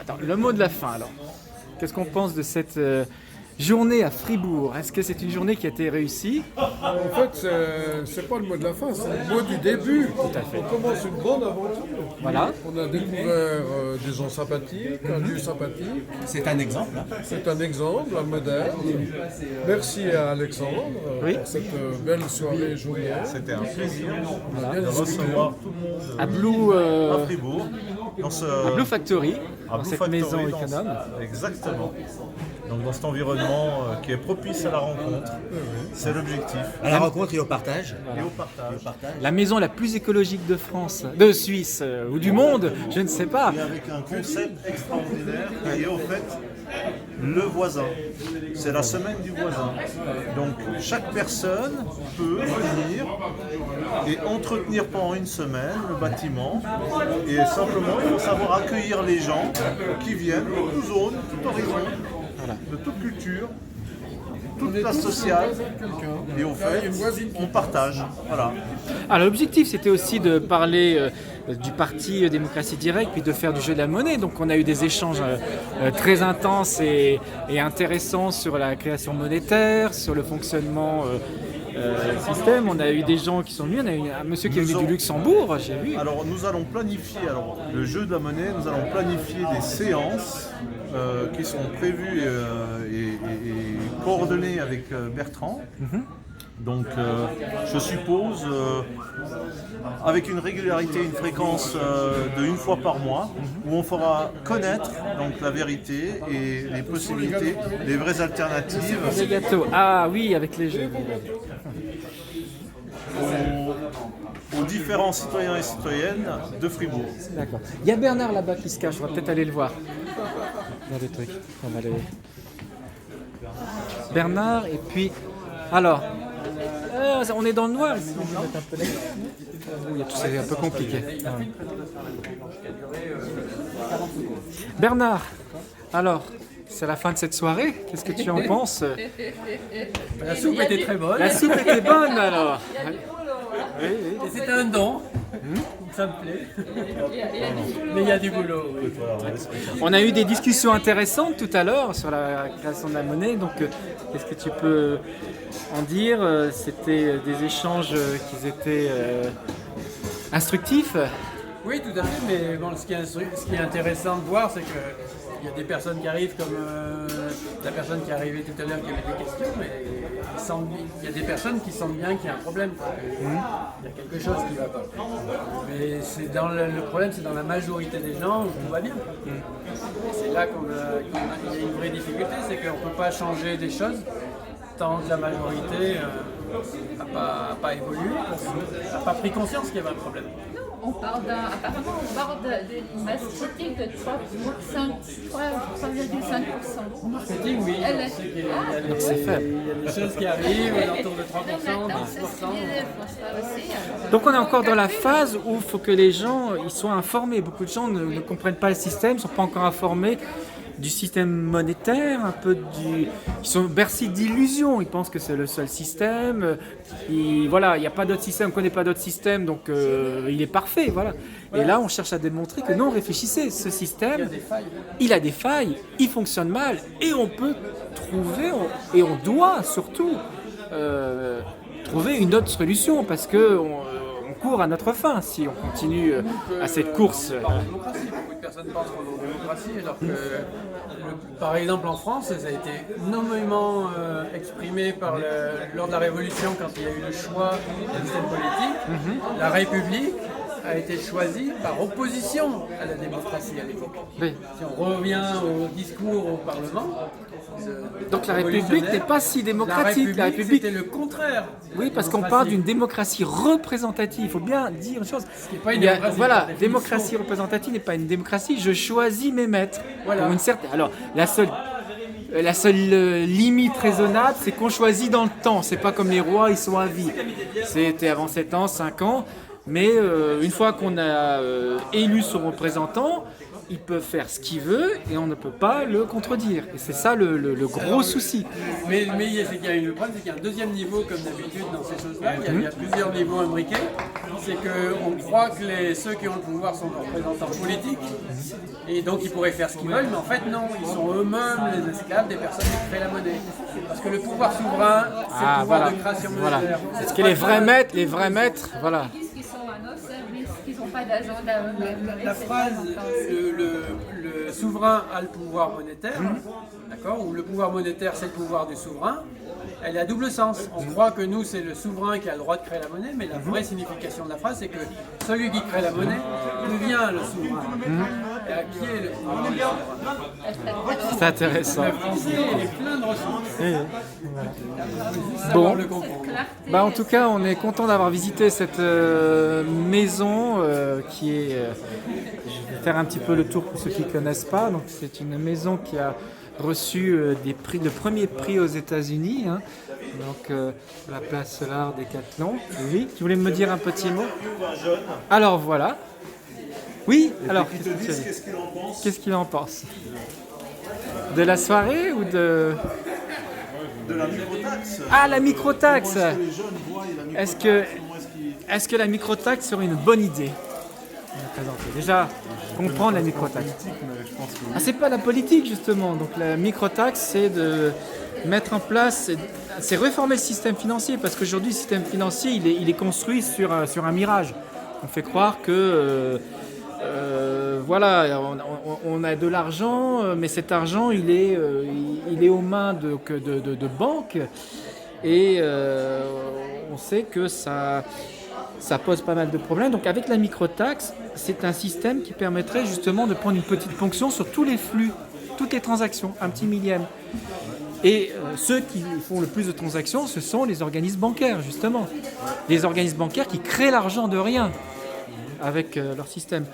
Attends, le mot de la fin alors. Qu'est-ce qu'on pense de cette journée à Fribourg? Est-ce que c'est une journée qui a été réussie? En fait, c'est pas le mot de la fin, c'est le mot du début. Tout à fait. On commence une bonne aventure. Voilà. On a découvert des gens sympathiques, un lieu sympathique. C'est un exemple. C'est un exemple, un modèle. Merci à Alexandre Oui. pour cette belle soirée journée. C'était un plaisir Bien de discuté. recevoir tout le monde À Blue, à Fribourg, dans ce à Blue Factory, à dans Blue cette Factory, maison dans ce- économe. Exactement. Donc dans cet environnement qui est propice à la rencontre, c'est l'objectif. À la rencontre et au partage. Et au partage. La maison la plus écologique de France, de Suisse ou du monde, je ne sais pas. Et avec un concept extraordinaire qui est au fait le voisin. C'est la semaine du voisin. Donc chaque personne peut venir et entretenir pendant une semaine le bâtiment. Et simplement, il faut savoir accueillir les gens qui viennent de toute zone, tout horizon, de toute culture, toute classe sociale. Et au fait, on partage. Voilà. Alors l'objectif c'était aussi de parler du parti démocratie directe puis de faire du jeu de la monnaie. Donc on a eu des échanges très intenses et intéressants sur la création monétaire, sur le fonctionnement du système. On a eu des gens qui sont venus, on a eu un monsieur qui est venu du Luxembourg, j'ai vu. Alors nous allons planifier, le jeu de la monnaie, nous allons planifier des séances qui sont prévues et coordonnées avec Bertrand. Donc je suppose avec une régularité, une fréquence de une fois par mois, où on fera connaître donc, la vérité et les possibilités, les vraies alternatives Des gâteaux. Ah oui, avec les jeux. aux différents citoyens et citoyennes de Fribourg. D'accord. Il y a Bernard là-bas qui se cache, on va peut-être aller le voir. Dans des trucs. On va aller. Bernard, et puis. Alors. On est dans le noir ici. On va mettre un peu d'écran. Il y a tout ça, c'est un peu compliqué. Ouais. Bernard, alors, c'est la fin de cette soirée. Qu'est-ce que tu en penses? La soupe était très bonne. La soupe était bonne alors. Oui, oui. Et c'était un don. Ça me plaît. Mais il y a du boulot. Oui. On a eu des discussions intéressantes tout à l'heure sur la création de la monnaie. Donc, qu'est-ce que tu peux en dire? C'était des échanges qui étaient instructifs. Oui, tout à fait. Mais bon, ce qui est intéressant de voir, c'est que il y a des personnes qui arrivent comme la personne qui est arrivée tout à l'heure qui avait des questions, mais il y a des personnes qui sentent bien qu'il y a un problème. Il y a quelque chose qui ne va pas. Mais le problème, c'est dans la majorité des gens où tout va bien. Et c'est là qu'il y a une vraie difficulté, c'est qu'on ne peut pas changer des choses tant que la majorité n'a pas évolué, n'a pas pris conscience qu'il y avait un problème. Apparemment, on parle d'une masse critique de 3,5%. Marketing, oui. C'est faible. Il y a des choses qui arrivent autour de 3%, 10%. Donc on est encore dans la phase où il faut que les gens ils soient informés. Beaucoup de gens ne comprennent pas le système, ne sont pas encore informés du système monétaire, ils sont bercés d'illusions, ils pensent que c'est le seul système, voilà, il n'y a pas d'autre système, on ne connaît pas d'autre système, donc il est parfait, voilà. Et là on cherche à démontrer que non, réfléchissez, ce système, il a des failles, il fonctionne mal, et on peut trouver, et on doit surtout trouver une autre solution, parce que on court à notre fin si on continue à cette course. Démocratie, beaucoup de personnes pensent qu'on est en démocratie, alors que, par exemple en France, ça a été énormément exprimé lors de la Révolution, quand il y a eu le choix d'un système politique. La République a été choisie par opposition à la démocratie à l'époque. Oui. Si on revient au discours au Parlement, Donc la République n'est pas si démocratique. La République, c'était le contraire. Oui, parce qu'on parle d'une démocratie représentative. Il faut bien dire une chose. pas une Il y a- démocratie, voilà, par définition. démocratie représentative n'est pas une démocratie. Je choisis mes maîtres. Voilà. Pour une certaine. Alors la seule limite raisonnable, c'est qu'on choisit dans le temps. C'est pas comme les rois, ils sont à vie. C'était avant 7 ans, 5 ans. Mais une fois qu'on a élu son représentant, il peut faire ce qu'il veut et on ne peut pas le contredire. Et c'est ça le gros souci. Mais c'est qu'il y a le problème, c'est qu'il y a un deuxième niveau, comme d'habitude dans ces choses-là. Il y a plusieurs niveaux imbriqués. c'est qu'on croit que ceux qui ont le pouvoir sont nos représentants politiques, et donc ils pourraient faire ce qu'ils veulent, mais en fait non, ils sont eux-mêmes les esclaves des personnes qui créent la monnaie. Parce que le pouvoir souverain, c'est le pouvoir de création monétaire. Est-ce que les vrais maîtres, voilà. Ils disent qu'ils sont à notre service, qu'ils n'ont pas d'agenda eux-mêmes. La phrase le souverain a le pouvoir monétaire, d'accord, ou le pouvoir monétaire c'est le pouvoir du souverain, elle est à double sens. On croit que nous c'est le souverain qui a le droit de créer la monnaie, mais la vraie signification de la phrase c'est que celui qui crée la monnaie devient le souverain. Et à qui est le souverain? C'est intéressant. Le français il est plein de ressources. Bon. Le comprendre. Bah, en tout cas, on est content d'avoir visité cette maison qui est... je vais faire un petit peu le tour pour ceux qui ne connaissent pas. Donc, c'est une maison qui a reçu le premier prix aux États-Unis. Hein. Donc, la place Solar Décathlon. Oui, tu voulais me dire un petit mot? Alors, voilà. Oui, alors, qu'est-ce qu'il en pense? De la soirée ou de la microtaxe. Ah, la microtaxe. Comment est-ce que les jeunes voient la microtaxe? Est-ce que la microtaxe serait une bonne idée? Déjà, comprendre la microtaxe. Ah, c'est pas la politique justement. Donc la microtaxe, c'est de mettre en place, c'est réformer le système financier, parce qu'aujourd'hui le système financier, il est construit sur un mirage. On fait croire que voilà, on a de l'argent, mais cet argent, il est aux mains de banques, et on sait que ça pose pas mal de problèmes. Donc avec la microtaxe, c'est un système qui permettrait justement de prendre une petite ponction sur tous les flux, toutes les transactions, un petit millième. Et ceux qui font le plus de transactions, ce sont les organismes bancaires, justement. Les organismes bancaires qui créent l'argent de rien avec leur système.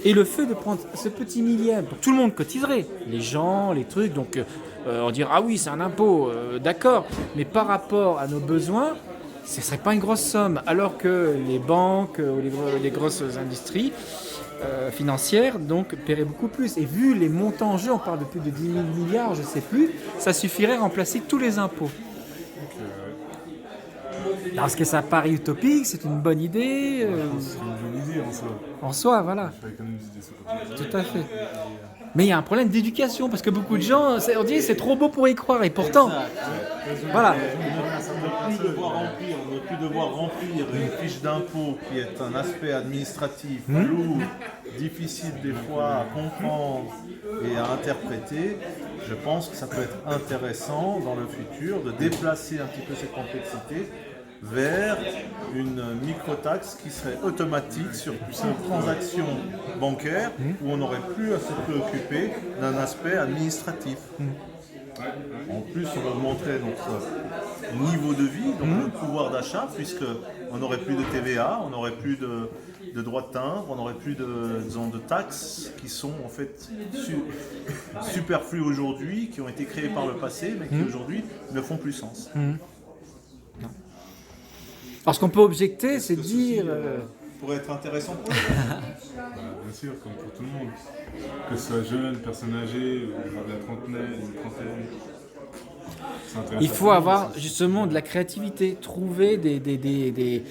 Et le fait de prendre ce petit millième, donc tout le monde cotiserait, les gens, les trucs, donc on dirait ah oui c'est un impôt, d'accord, mais par rapport à nos besoins, ce ne serait pas une grosse somme, alors que les banques ou les grosses industries financières donc paieraient beaucoup plus. Et vu les montants en jeu, on parle de plus de 10 000 milliards, je ne sais plus, ça suffirait à remplacer tous les impôts. Parce que ça paraît utopique, c'est une bonne idée. C'est une bonne idée en soi. En soi, voilà. Tout à fait. Mais il y a un problème d'éducation, parce que beaucoup de gens, on dit c'est trop beau pour y croire, et pourtant, voilà. On ne plus devoir remplir une fiche d'impôt qui est un aspect administratif lourd, difficile des fois à comprendre et à interpréter. Je pense que ça peut être intéressant dans le futur de déplacer un petit peu cette complexité vers une microtaxe qui serait automatique sur une transaction bancaire où on n'aurait plus à se préoccuper d'un aspect administratif. En plus, on va augmenter notre niveau de vie, donc le pouvoir d'achat, puisqu'on n'aurait plus de TVA, on n'aurait plus de droits de timbre, on n'aurait plus de taxes qui sont en fait superflues aujourd'hui, qui ont été créées par le passé, mais qui aujourd'hui ne font plus sens. Alors ce qu'on peut objecter, c'est de dire... Pourrait être intéressant pour eux. Bien sûr, comme pour tout le monde. Que ce soit jeune, personne âgée, ou de la trentaine, une trentaine. Il faut avoir justement de la créativité, trouver des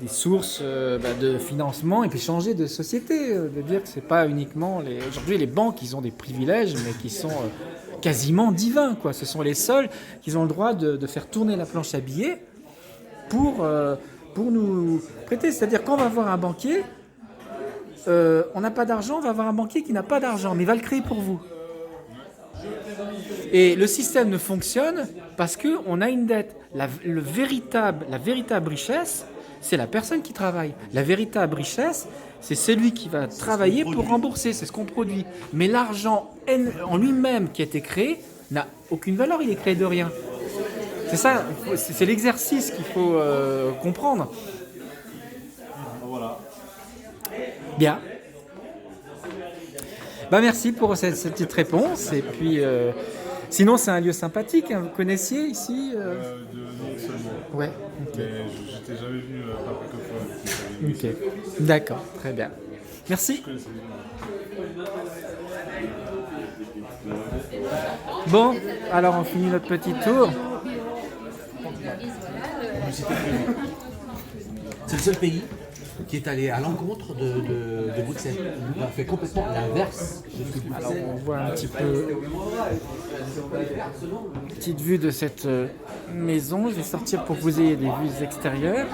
sources de financement et puis changer de société. De dire que c'est pas uniquement... Aujourd'hui, les banques, ils ont des privilèges, mais qui sont quasiment divins, quoi. Ce sont les seuls qui ont le droit de faire tourner la planche à billets pour nous prêter. C'est-à-dire quand on va voir un banquier, on n'a pas d'argent, on va voir un banquier qui n'a pas d'argent, mais il va le créer pour vous. Et le système ne fonctionne parce qu'on a une dette. La véritable richesse, c'est la personne qui travaille. La véritable richesse, c'est celui qui va travailler pour rembourser, c'est ce qu'on produit. Mais l'argent en lui-même qui a été créé n'a aucune valeur, il est créé de rien. C'est ça, c'est l'exercice qu'il faut comprendre. Voilà. Bien. Merci pour cette petite réponse. Et puis, sinon, c'est un lieu sympathique. Hein. Vous connaissiez ici De nom seulement. Ouais. Ok. Mais j'étais jamais venu pas quelques fois. Ok. D'accord. Très bien. Merci. Bon, alors on finit notre petit tour. C'est seul pays qui est allé à l'encontre de Bruxelles. On a fait complètement l'inverse de ce que vous Alors faites. on voit un petit peu une petite vue de cette maison. Je vais sortir pour que vous ayez des vues extérieures.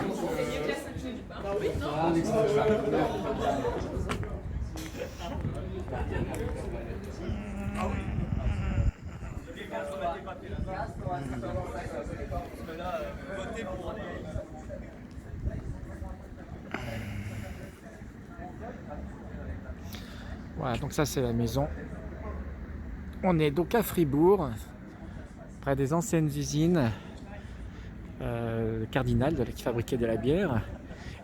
Voilà, donc ça c'est la maison. On est donc à Fribourg, près des anciennes usines Cardinal qui fabriquaient de la bière.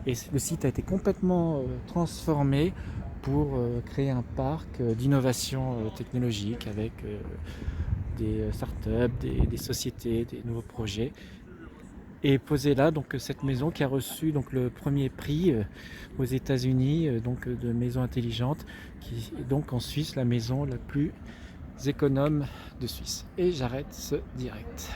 Et le site a été complètement transformé pour créer un parc d'innovation technologique avec des startups, des sociétés, des nouveaux projets. Et posé là, donc cette maison qui a reçu donc le premier prix aux États-Unis donc de maison intelligente, qui est donc en Suisse la maison la plus économe de Suisse. Et j'arrête ce direct.